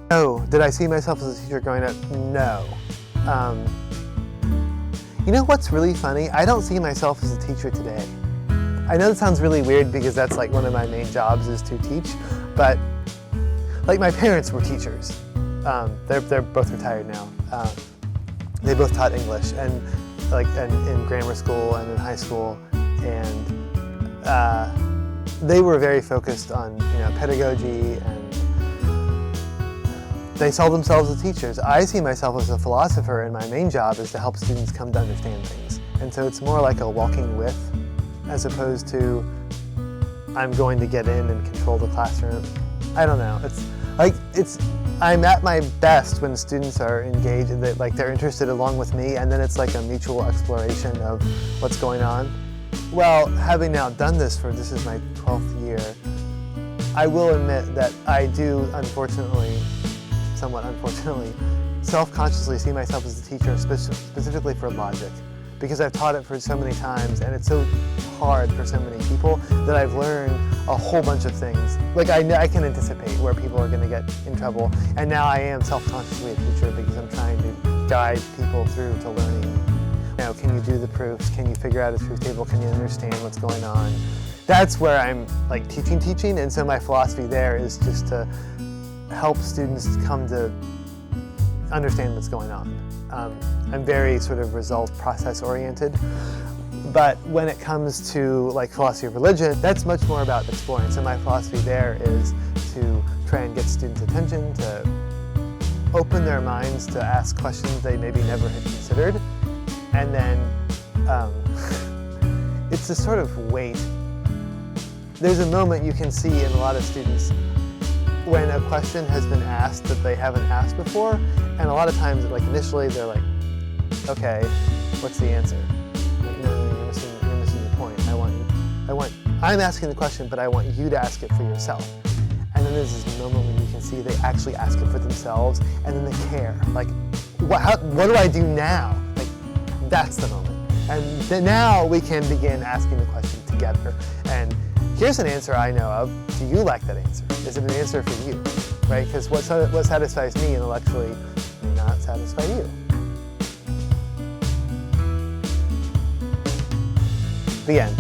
No. Did I see myself as a teacher growing up? No. Um, you know what's really funny? I don't see myself as a teacher today. I know that sounds really weird because that's like one of my main jobs is to teach, but like my parents were teachers. They're both retired now. They both taught English and in grammar school and in high school, and they were very focused on pedagogy, and they saw themselves as teachers. I see myself as a philosopher, and my main job is to help students come to understand things. And so it's more like a walking with, as opposed to I'm going to get in and control the classroom. I don't know. I'm at my best when students are engaged and they're interested along with me, and then it's like a mutual exploration of what's going on. Well, having now done this is my 12th year, I will admit that I do, unfortunately, somewhat unfortunately, self-consciously see myself as a teacher specifically for logic, because I've taught it for so many times and it's so hard for so many people that I've learned a whole bunch of things. Like I can anticipate where people are going to get in trouble, and now I am self-consciously a teacher because I'm trying to guide people through to learning. Can you do the proofs? Can you figure out a truth table? Can you understand what's going on? That's where I'm like teaching, and so my philosophy there is just to help students come to understand what's going on. I'm very sort of result process oriented, but when it comes to like philosophy of religion, that's much more about exploring. So my philosophy there is to try and get students' attention, to open their minds to ask questions they maybe never had considered, and then it's a sort of wait. There's a moment you can see in a lot of students when a question has been asked that they haven't asked before, and a lot of times, like initially, they're like, "Okay, what's the answer?" Like, no, you're missing the point. I'm asking the question, but I want you to ask it for yourself. And then there's this moment when you can see they actually ask it for themselves, and then they care. Like, what do I do now? Like, that's the moment. And then now we can begin asking the question together. And here's an answer I know of. Do you like that answer? Is it an answer for you? Right? Because what satisfies me intellectually may not satisfy you. The end.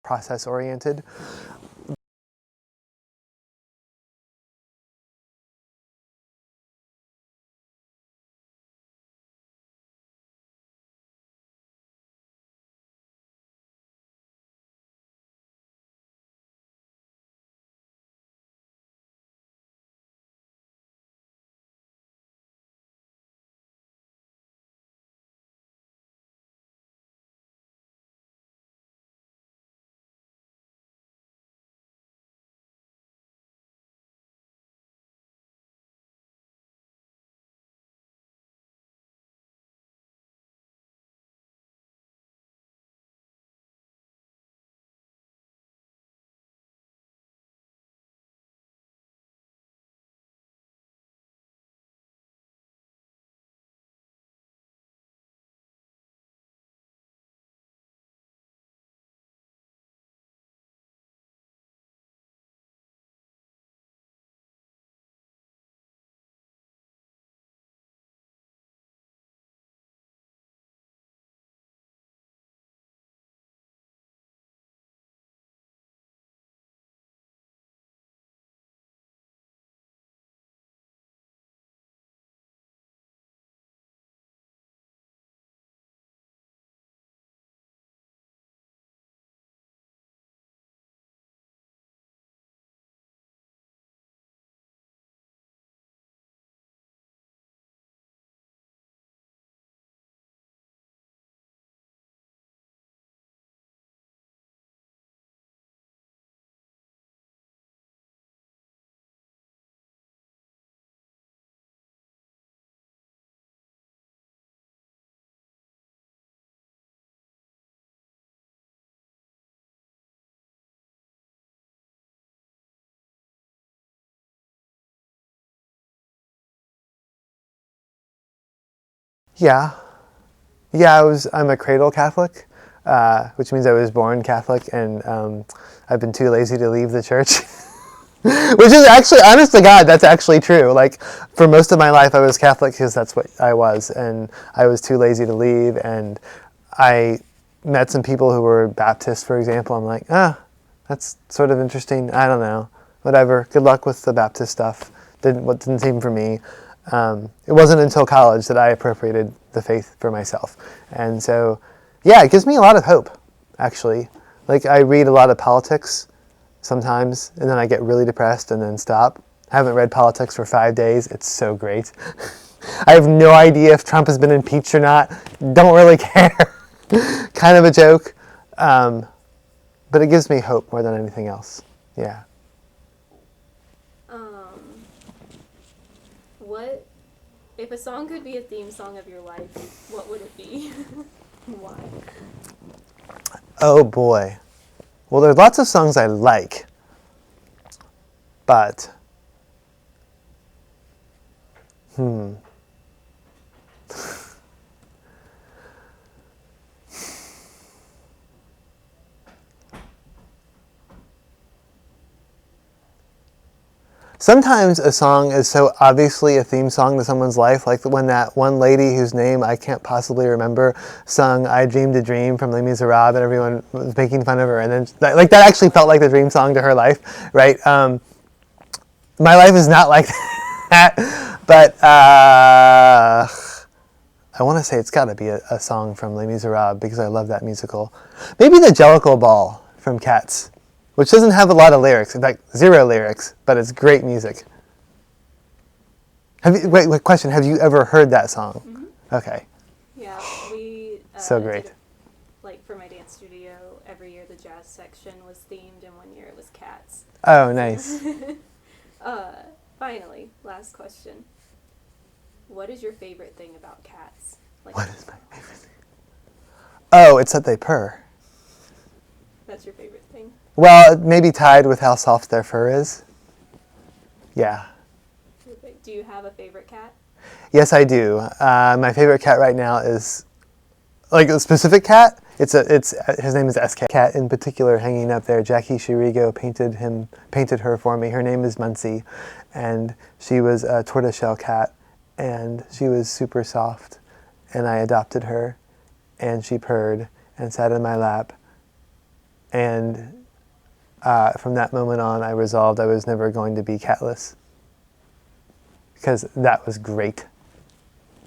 process oriented. Yeah. I'm a cradle Catholic, which means I was born Catholic, and I've been too lazy to leave the church. Which is actually, honest to God, that's actually true. Like, for most of my life, I was Catholic because that's what I was, and I was too lazy to leave, and I met some people who were Baptist, for example. I'm like, that's sort of interesting. I don't know. Whatever. Good luck with the Baptist stuff. Didn't seem for me. It wasn't until college that I appropriated the faith for myself. And so, yeah, it gives me a lot of hope, actually. Like, I read a lot of politics sometimes, and then I get really depressed and then stop. I haven't read politics for 5 days. It's so great. I have no idea if Trump has been impeached or not. Don't really care. Kind of a joke. But it gives me hope more than anything else. Yeah. What, if a song could be a theme song of your life, what would it be? Why? Oh boy. Well, there's lots of songs I like, but sometimes a song is so obviously a theme song to someone's life, like when that one lady whose name I can't possibly remember sung "I Dreamed a Dream" from Les Miserables, and everyone was making fun of her, and then that actually felt like the dream song to her life, right? My life is not like that, but I want to say it's got to be a song from Les Miserables because I love that musical. Maybe the Jellicle Ball from Cats, which doesn't have a lot of lyrics, in fact, 0 lyrics, but it's great music. Wait, question, have you ever heard that song? Mm-hmm. Okay. Yeah, we so great. Like for my dance studio, every year the jazz section was themed, and one year it was Cats. Oh, nice. Finally, last question. What is your favorite thing about cats? Like, what is my favorite thing? Oh, it's that they purr. That's your favorite thing? Well, it may be tied with how soft their fur is. Yeah. Do you have a favorite cat? Yes, I do. My favorite cat right now is, like a specific cat. His name is SK. Cat in particular hanging up there. Jackie Chirigo painted her for me. Her name is Muncie, and she was a tortoiseshell cat, and she was super soft, and I adopted her, and she purred and sat in my lap, And from that moment on, I resolved I was never going to be catless, because that was great.